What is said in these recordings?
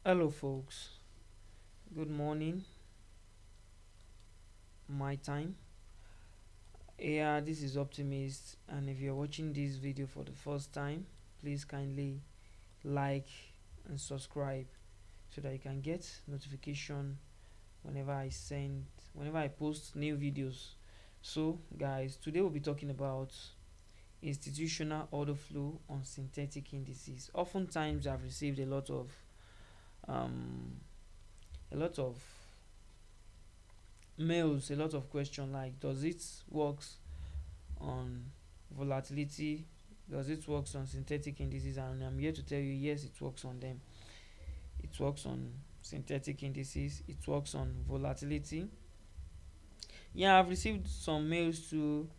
Hello, folks. Good morning, my time. Yeah, this is Optimist, and if you're watching this video for the first time, please kindly like and subscribe so that you can get notification whenever I post new videos. So, guys, today we'll be talking about institutional order flow on synthetic indices. Oftentimes, I've received um, a lot of mails, a lot of questions like, does it works on volatility, does it works on synthetic indices? And I'm here to tell you, yes, it works on them. It works on synthetic indices, it works on volatility. Yeah, I've received some mails to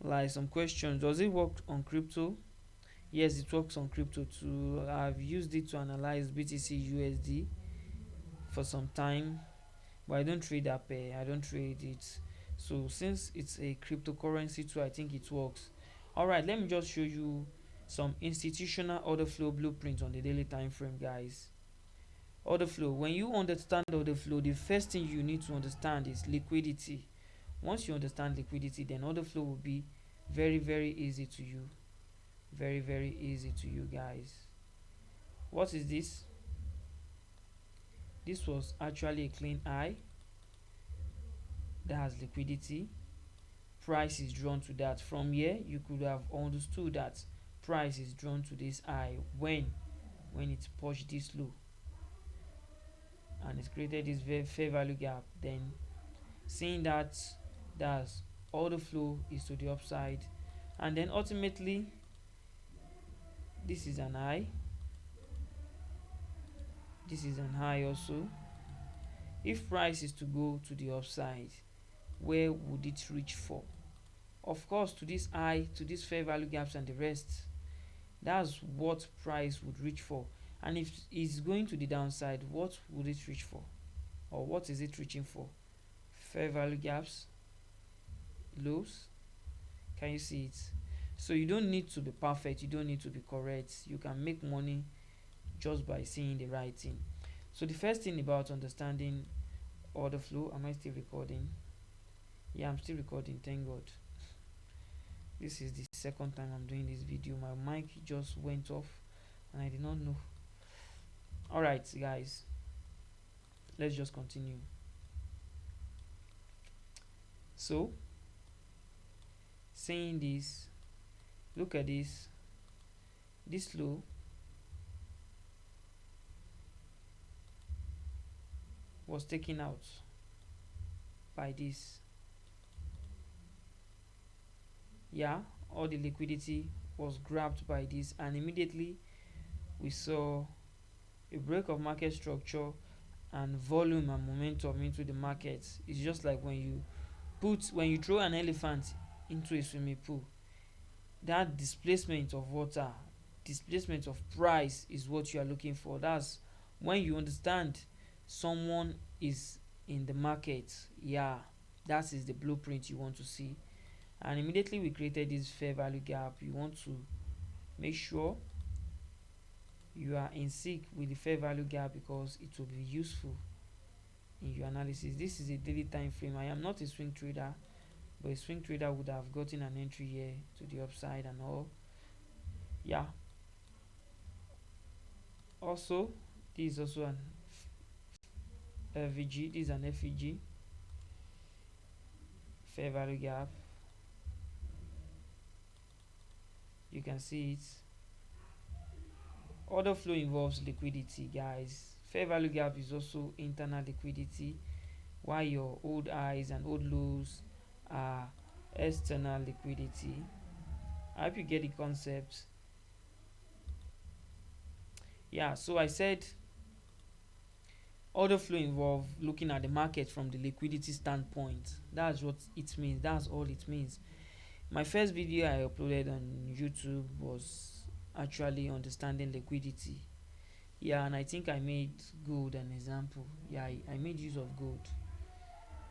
like some questions. Does it work on crypto? Yes, it works on crypto too. I've used it to analyze BTC USD for some time, but I don't trade that pair. I don't trade it. So since it's a cryptocurrency too, I think it works. All right, let me just show you some institutional order flow blueprint on the daily time frame, guys. Order flow. When you understand order flow, the first thing you need to understand is liquidity. Once you understand liquidity, then order flow will be very easy to you. Very easy to you guys. What is this? This was actually a clean eye that has liquidity. Price is drawn to that. From here you could have understood that price is drawn to this eye when it pushed this low and it created this fair value gap. Then seeing that that's all the flow is to the upside, and then ultimately this is an high, this is an high also. If price is to go to the upside, where would it reach for? Of course, to this high, to this fair value gaps and the rest. That's what price would reach for. And if it's going to the downside, what would it reach for? Or what is it reaching for? Fair value gaps, lows. Can you see it? So you don't need to be perfect, you don't need to be correct. You can make money just by seeing the right thing. So the first thing about understanding order flow, am I still recording? Yeah, I'm still recording, thank God. This is the second time I'm doing this video. My mic just went off and I did not know. Alright guys, let's just continue. So saying this, look at this. This low was taken out by this. Yeah, all the liquidity was grabbed by this, and immediately we saw a break of market structure and volume and momentum into the market. It's just like when you throw an elephant into a swimming pool, that displacement of water, displacement of price is what you are looking for. That's when you understand someone is in the market. Yeah, that is the blueprint you want to see. And immediately we created this fair value gap. You want to make sure you are in sync with the fair value gap because it will be useful in your analysis. This is a daily time frame. I am not a swing trader, but a swing trader would have gotten an entry here to the upside and all. Yeah, also this is also an FVG. This is an FVG, fair value gap. You can see it. Order flow involves liquidity, guys. Fair value gap is also internal liquidity, while your old highs and old lows are external liquidity. I hope you get the concept. Yeah, so I said order flow involve looking at the market from the liquidity standpoint. That's what it means. That's all it means. My first video I uploaded on YouTube was actually understanding liquidity. Yeah, and I think I made gold an example. Yeah, I made use of gold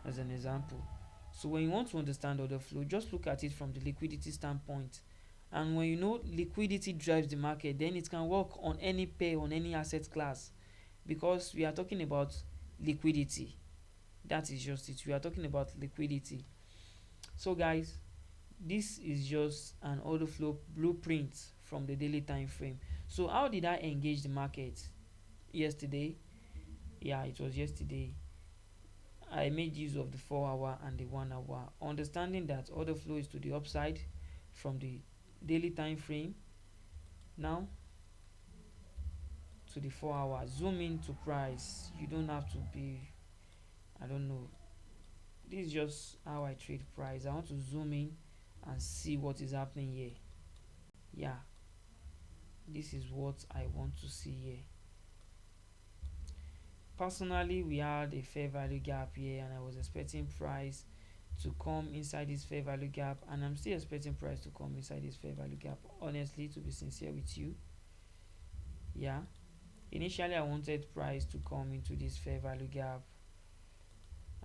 as an example. So when you want to understand order flow, just look at it from the liquidity standpoint. And when you know liquidity drives the market, then it can work on any pair, on any asset class. because we are talking about liquidity. That is just it. We are talking about liquidity. So guys, this is just an order flow blueprint from the daily time frame. So how did I engage the market yesterday? Yeah, it was yesterday. I made use of the 4 hour and the 1 hour, understanding that order flow is to the upside from the daily time frame. Now to the 4 hour, zoom into price. You don't have to be, I don't know, this is just how I trade price. I want to zoom in and see what is happening here. Yeah, this is what I want to see here. Personally, we had a fair value gap here, and I was expecting price to come inside this fair value gap, and I'm still expecting price to come inside this fair value gap, honestly, to be sincere with you. Yeah, initially I wanted price to come into this fair value gap,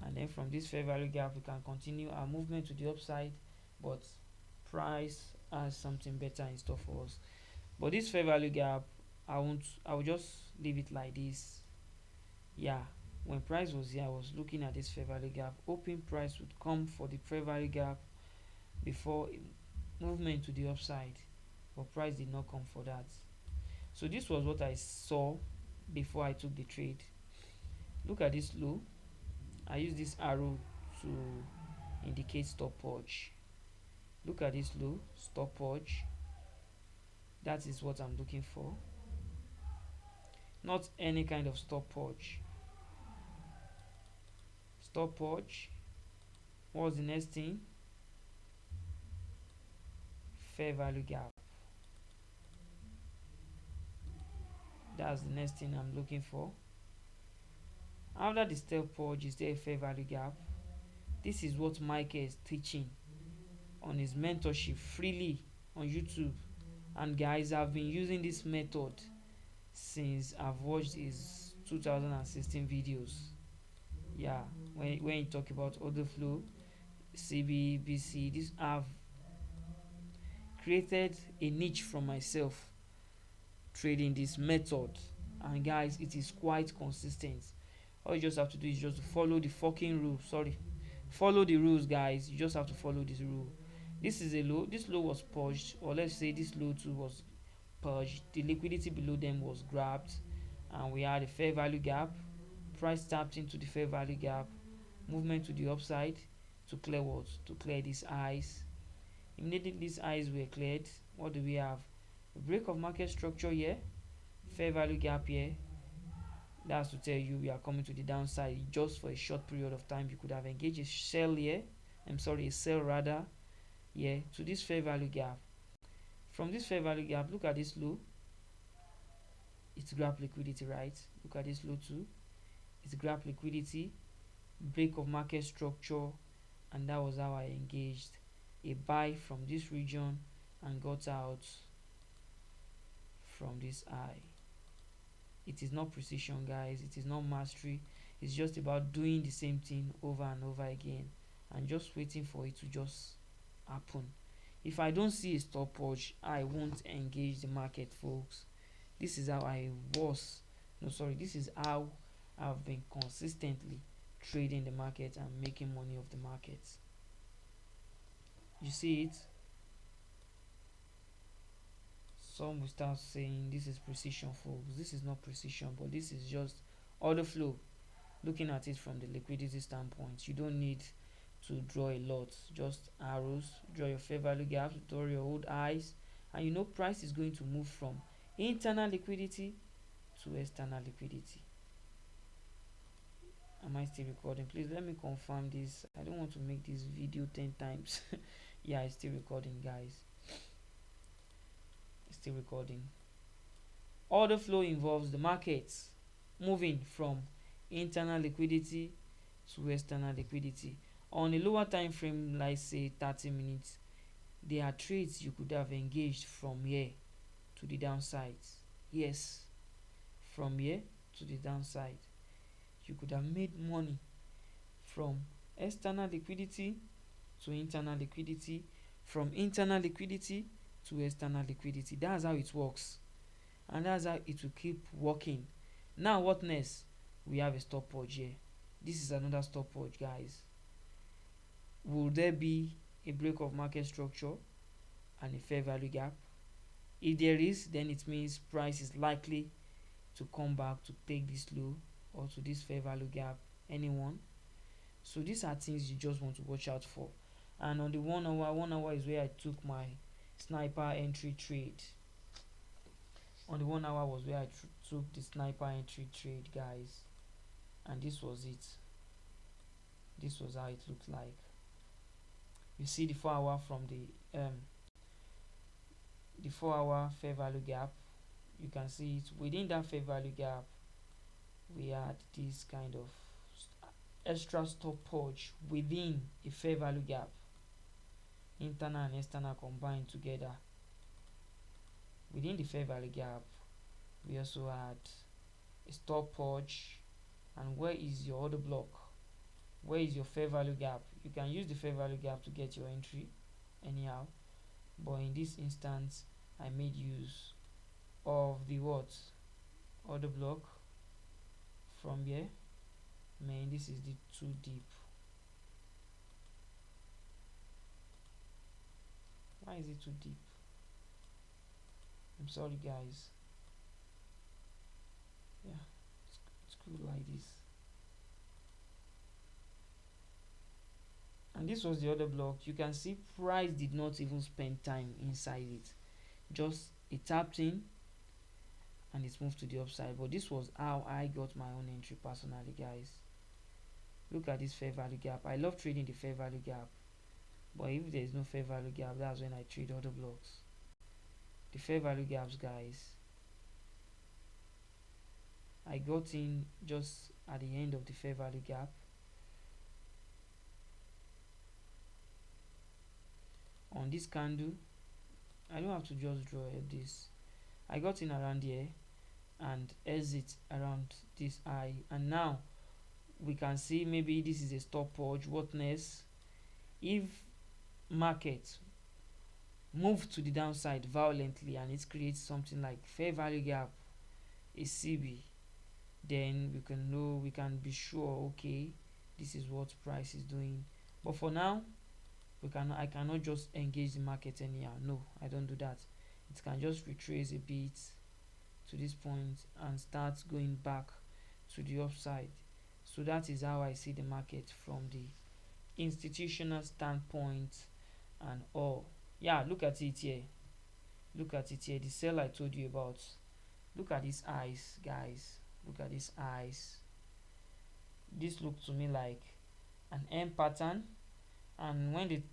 and then from this fair value gap we can continue our movement to the upside, but price has something better in store for us. But this fair value gap, I will just leave it like this. Yeah, when price was here, I was looking at this fair value gap, hoping price would come for the fair value gap before movement to the upside, but price did not come for that. So this was what I saw before I took the trade. Look at this low. I use this arrow to indicate stopwatch. Look at this low, stopwatch. That is what I'm looking for. Not any kind of stopwatch. Stopwatch. What's the next thing? Fair value gap. That's the next thing I'm looking for. After the stopwatch, is there a fair value gap? This is what Michael is teaching on his mentorship freely on YouTube. And guys, I've been using this method since I've watched his 2016 videos. Yeah, when you talk about order flow, CB, BC, this I've created a niche for myself trading this method, and guys, it is quite consistent. All you just have to do is just to follow the fucking rule. Follow the rules, guys. You just have to follow this rule. This is a low. This low was purged, or let's say this low too was purged. The liquidity below them was grabbed, and we had a fair value gap. Price tapped into the fair value gap, movement to the upside to clear what? To clear these highs. Immediately these highs were cleared, what do we have? A break of market structure here, fair value gap here. That's to tell you we are coming to the downside just for a short period of time. You could have engaged a sell here, a sell rather here to this fair value gap. From this fair value gap, look at this low. It's grabbed liquidity, right? Look at this low too. It's grabbed liquidity, break of market structure, and that was how I engaged a buy from this region and got out from this high. It is not precision, guys. It is not mastery. It's just about doing the same thing over and over again and just waiting for it to just happen. If I don't see a stopwatch, I won't engage the market, folks. This is how this is how I've been consistently trading the market and making money off the market. You see it? Some will start saying this is precision, folks. This is not precision, but this is just order flow. Looking at it from the liquidity standpoint, you don't need to draw a lot. Just arrows, draw your fair value gaps, draw your old highs, and you know price is going to move from internal liquidity to external liquidity. Am I still recording? Please let me confirm this. I don't want to make this video 10 times. Yeah, it's still recording, guys. It's still recording. Order flow involves the markets moving from internal liquidity to external liquidity. On a lower time frame, like say 30 minutes, there are trades you could have engaged from here to the downside. Yes, from here to the downside. You could have made money from external liquidity to internal liquidity, from internal liquidity to external liquidity. That's how it works, and that's how it will keep working. Now what next? We have a stopwatch here. This is another stopwatch, guys. Will there be a break of market structure and a fair value gap? If there is, then it means price is likely to come back to take this low or to this fair value gap. Anyone? So these are things you just want to watch out for. And on the 1 hour, 1 hour is where I took my sniper entry trade. On the 1 hour was where I took the sniper entry trade, guys. And this was it. This was how it looked like. You see the 4 hour from the 4 hour fair value gap. You can see it within that fair value gap. We had this kind of extra stopwatch within a fair value gap, internal and external combined together. Within the fair value gap, we also had a stopwatch. And where is your order block? Where is your fair value gap? You can use the fair value gap to get your entry anyhow, but in this instance I made use of the what? Order block from here. Man, this is the too deep. Why is it too deep? I'm sorry, guys. Yeah, it's good like this. And this was the other block. You can see price did not even spend time inside it. Just it tapped in and it's moved to the upside. But this was how I got my own entry personally, guys. Look at this fair value gap. I love trading the fair value gap, but if there is no fair value gap, that's when I trade other blocks. The fair value gaps, guys, I got in just at the end of the fair value gap. On this candle, I don't have to just draw this. I got in around here and exit around this high, and now we can see maybe this is a stopwatch. What next? If market move to the downside violently and it creates something like fair value gap, a CB, then we can be sure, okay, this is what price is doing. But for now, I cannot just engage the market anyhow. No, I don't do that. It can just retrace a bit to this point and start going back to the upside. So that is how I see the market from the institutional standpoint and all. Yeah, look at it here. Look at it here. The sell I told you about. Look at these eyes, guys. Look at these eyes. This looked to me like an M pattern, and when they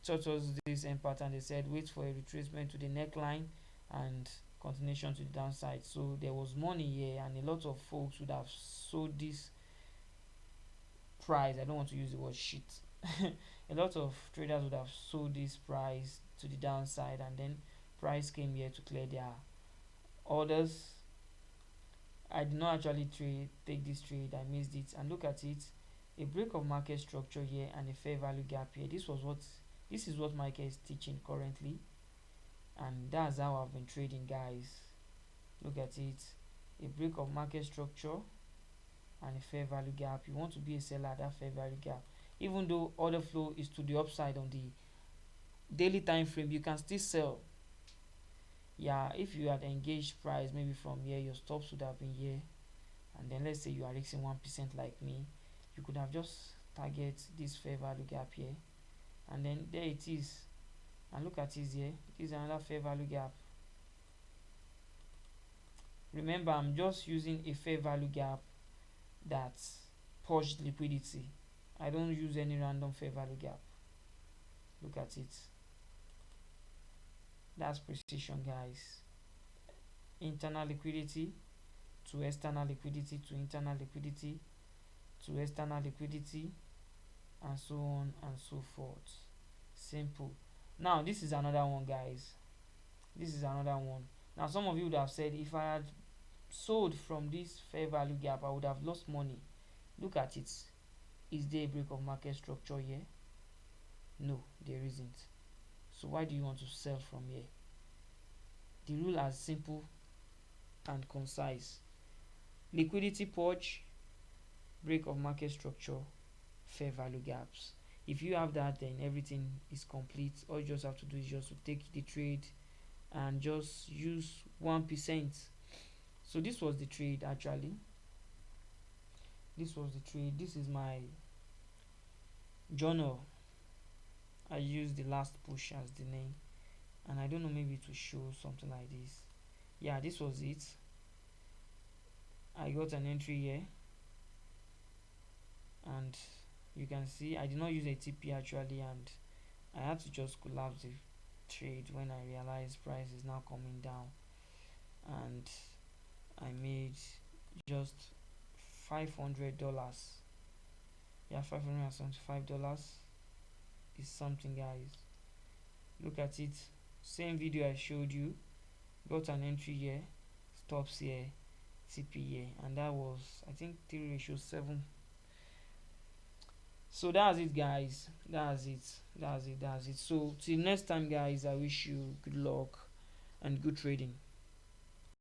taught us this M pattern, they said wait for a retracement to the neckline and continuation to the downside. So there was money here, and a lot of folks would have sold this price. I don't want to use the word shit. A lot of traders would have sold this price to the downside, and then price came here to clear their orders. I did not actually take this trade. I missed it. And look at it, a break of market structure here and a fair value gap here. This is what market is teaching currently, and that's how I've been trading, guys. Look at it, a break of market structure and a fair value gap. You want to be a seller at that fair value gap. Even though order flow is to the upside on the daily time frame, you can still sell. Yeah, if you had engaged price maybe from here, your stops would have been here, and then let's say you are risking 1% like me, you could have just target this fair value gap here, and then there it is. And look at this here, this is another fair value gap. Remember, I'm just using a fair value gap that's pushed liquidity. I don't use any random fair value gap. Look at it. That's precision, guys. Internal liquidity to external liquidity to internal liquidity to external liquidity, and so on and so forth. Simple. Now this is another one, guys. This is another one. Now some of you would have said, if I had sold from this fair value gap, I would have lost money. Look at it. Is there a break of market structure here? No, there isn't. So why do you want to sell from here? The rule is simple and concise. Liquidity purge, break of market structure, fair value gaps. If you have that, then everything is complete. All you just have to do is just to take the trade and just use 1%. So this was the trade actually. This was the trade. This is my journal. I use the last push as the name, and I don't know, maybe to show something like this. Yeah, this was it. I got an entry here, and you can see I did not use a TP actually, and I had to just collapse the trade when I realized price is now coming down, and I made just $500. Yeah, $575 is something, guys. Look at it. Same video I showed you. Got an entry here, stops here, TP here, and that was, I think, 3:7. So that's it, guys. That's it. So till next time, guys, I wish you good luck and good trading.